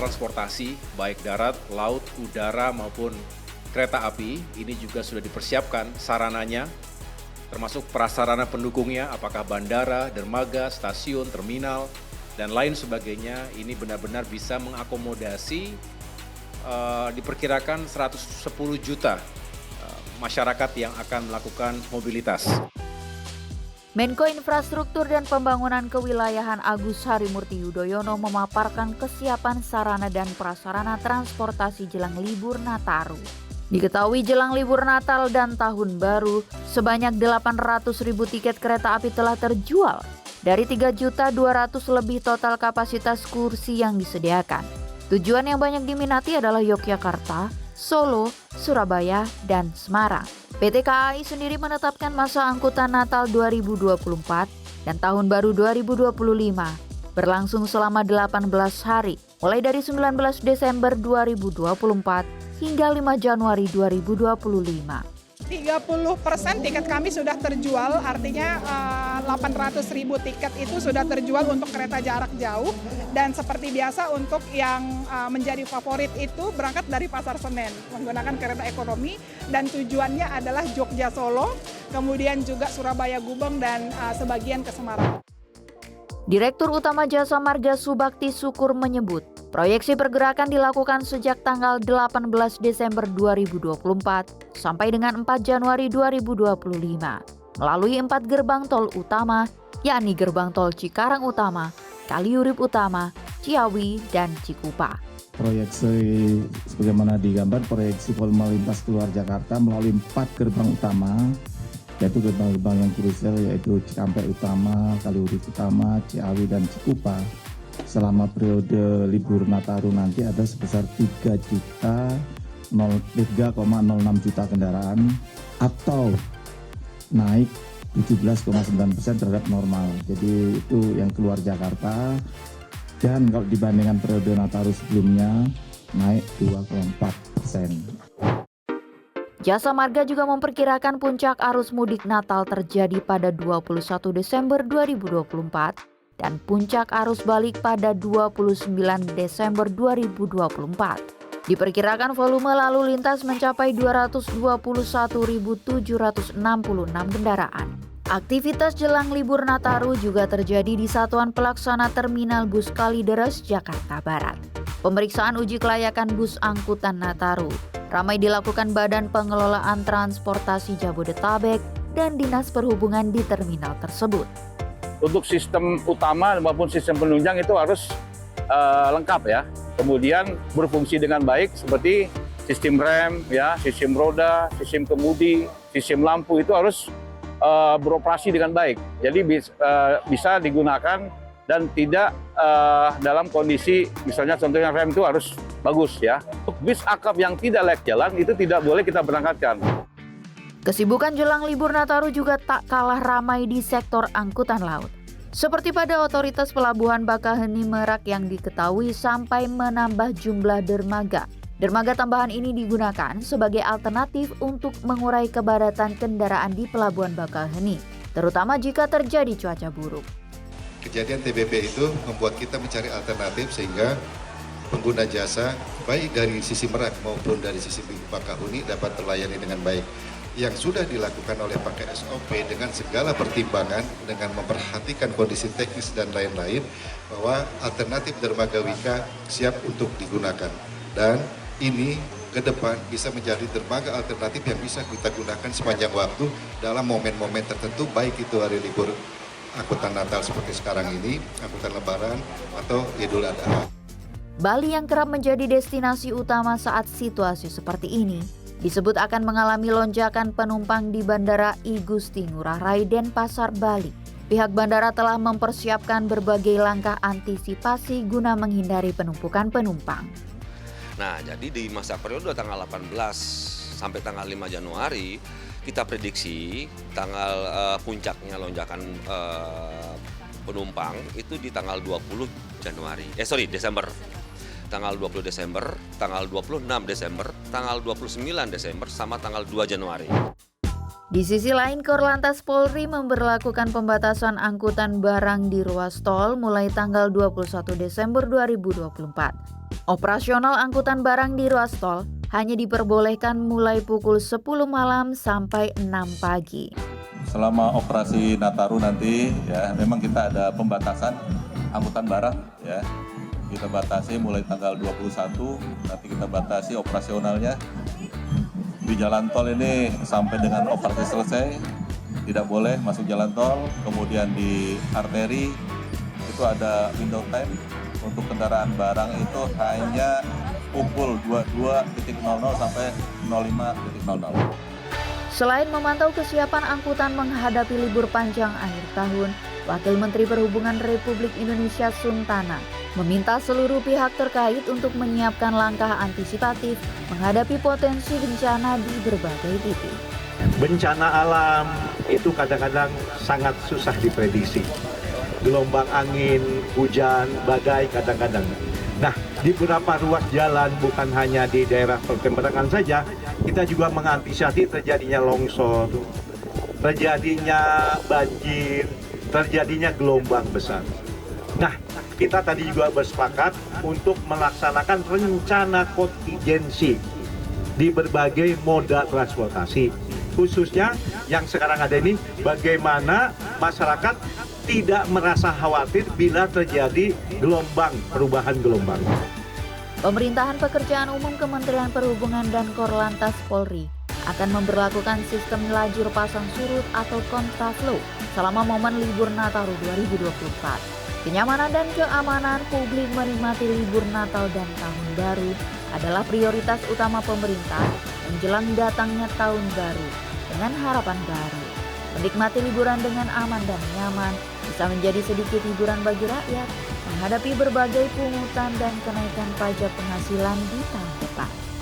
transportasi, baik darat, laut, udara maupun kereta api, ini juga sudah dipersiapkan sarananya, termasuk prasarana pendukungnya, apakah bandara, dermaga, stasiun, terminal, dan lain sebagainya. Ini benar-benar bisa mengakomodasi diperkirakan 110 juta masyarakat yang akan melakukan mobilitas. Menko Infrastruktur dan Pembangunan Kewilayahan Agus Harimurti Yudhoyono memaparkan kesiapan sarana dan prasarana transportasi jelang libur Nataru. Diketahui jelang libur Natal dan Tahun Baru, sebanyak 800.000 tiket kereta api telah terjual dari 3.200.000 lebih total kapasitas kursi yang disediakan. Tujuan yang banyak diminati adalah Yogyakarta, Solo, Surabaya, dan Semarang. PT KAI sendiri menetapkan masa angkutan Natal 2024 dan Tahun Baru 2025 berlangsung selama 18 hari, mulai dari 19 Desember 2024 hingga 5 Januari 2025. 30% tiket kami sudah terjual, artinya 800.000 tiket itu sudah terjual untuk kereta jarak jauh. Dan seperti biasa untuk yang menjadi favorit itu berangkat dari Pasar Senen menggunakan kereta ekonomi dan tujuannya adalah Jogja Solo, kemudian juga Surabaya Gubeng dan sebagian ke Semarang. Direktur Utama Jasa Marga Subakti Syukur menyebut, proyeksi pergerakan dilakukan sejak tanggal 18 Desember 2024 sampai dengan 4 Januari 2025 melalui 4 gerbang tol utama, yakni gerbang tol Cikarang Utama, Kaliurip Utama, Ciawi, dan Cikupa. Proyeksi sebagaimana digambar, proyeksi volume lintas keluar Jakarta melalui 4 gerbang utama, yaitu gerbang-gerbang yang krusial, yaitu Cikampek Utama, Kaliurip Utama, Ciawi, dan Cikupa. Selama periode libur Nataru nanti ada sebesar 3,06 juta kendaraan atau naik 17,9% terhadap normal. Jadi itu yang keluar Jakarta, dan kalau dibandingkan periode Nataru sebelumnya naik 2,4%. Jasa Marga juga memperkirakan puncak arus mudik Natal terjadi pada 21 Desember 2024 dan puncak arus balik pada 29 Desember 2024. Diperkirakan volume lalu lintas mencapai 221.766 kendaraan. Aktivitas jelang libur Nataru juga terjadi di Satuan Pelaksana Terminal Bus Kalideres, Jakarta Barat. Pemeriksaan uji kelayakan bus angkutan Nataru ramai dilakukan Badan Pengelolaan Transportasi Jabodetabek dan Dinas Perhubungan di terminal tersebut. Untuk sistem utama maupun sistem penunjang itu harus lengkap ya. Kemudian berfungsi dengan baik seperti sistem rem, ya, sistem roda, sistem kemudi, sistem lampu itu harus beroperasi dengan baik. Jadi bisa digunakan dan tidak dalam kondisi, misalnya contohnya rem itu harus bagus ya. Untuk bis akap yang tidak layak jalan itu tidak boleh kita berangkatkan. Kesibukan jelang libur Nataru juga tak kalah ramai di sektor angkutan laut. Seperti pada Otoritas Pelabuhan Bakaheni Merak yang diketahui sampai menambah jumlah dermaga. Dermaga tambahan ini digunakan sebagai alternatif untuk mengurai kepadatan kendaraan di Pelabuhan Bakaheni, terutama jika terjadi cuaca buruk. Kejadian TBP itu membuat kita mencari alternatif sehingga pengguna jasa baik dari sisi Merak maupun dari sisi Bakahuni dapat terlayani dengan baik. Yang sudah dilakukan oleh pakai SOP dengan segala pertimbangan, dengan memperhatikan kondisi teknis dan lain-lain, bahwa alternatif dermaga Wika siap untuk digunakan. Dan ini ke depan bisa menjadi dermaga alternatif yang bisa kita gunakan sepanjang waktu dalam momen-momen tertentu, baik itu hari libur angkutan Natal seperti sekarang ini, angkutan Lebaran, atau Idul Adha. Bali yang kerap menjadi destinasi utama saat situasi seperti ini, disebut akan mengalami lonjakan penumpang di Bandara I Gusti Ngurah Rai Denpasar, Bali. Pihak bandara telah mempersiapkan berbagai langkah antisipasi guna menghindari penumpukan penumpang. Nah, jadi di masa periode tanggal 18 sampai tanggal 5 Januari, kita prediksi tanggal puncaknya lonjakan penumpang itu di tanggal 20 Desember. Tanggal 20 Desember, tanggal 26 Desember, tanggal 29 Desember, sama tanggal 2 Januari. Di sisi lain, Korlantas Polri memberlakukan pembatasan angkutan barang di ruas tol mulai tanggal 21 Desember 2024. Operasional angkutan barang di ruas tol hanya diperbolehkan mulai pukul 10 malam sampai 6 pagi. Selama operasi Nataru nanti ya memang kita ada pembatasan angkutan barang ya. Kita batasi mulai tanggal 21, nanti kita batasi operasionalnya. Di jalan tol ini sampai dengan operasi selesai tidak boleh masuk jalan tol. Kemudian di arteri itu ada window time untuk kendaraan barang itu hanya pukul 22.00 sampai 05.00. Selain memantau kesiapan angkutan menghadapi libur panjang akhir tahun, Wakil Menteri Perhubungan Republik Indonesia Suntana meminta seluruh pihak terkait untuk menyiapkan langkah antisipatif menghadapi potensi bencana di berbagai titik. Bencana alam itu kadang-kadang sangat susah diprediksi. Gelombang angin, hujan, badai kadang-kadang. Nah, di beberapa ruas jalan bukan hanya di daerah pertembangan saja, kita juga mengantisipasi terjadinya longsor, terjadinya banjir, terjadinya gelombang besar. Nah, kita tadi juga bersepakat untuk melaksanakan rencana kontingensi di berbagai moda transportasi. Khususnya yang sekarang ada ini, bagaimana masyarakat tidak merasa khawatir bila terjadi perubahan gelombang. Pemerintahan Pekerjaan Umum Kementerian Perhubungan dan Korlantas Polri akan memberlakukan sistem lajur pasang surut atau kontraflow selama momen libur Nataru 2024. Kenyamanan dan keamanan publik menikmati libur Natal dan Tahun Baru adalah prioritas utama pemerintah menjelang datangnya Tahun Baru dengan harapan baru. Menikmati liburan dengan aman dan nyaman bisa menjadi sedikit hiburan bagi rakyat menghadapi berbagai pungutan dan kenaikan pajak penghasilan di tahun depan.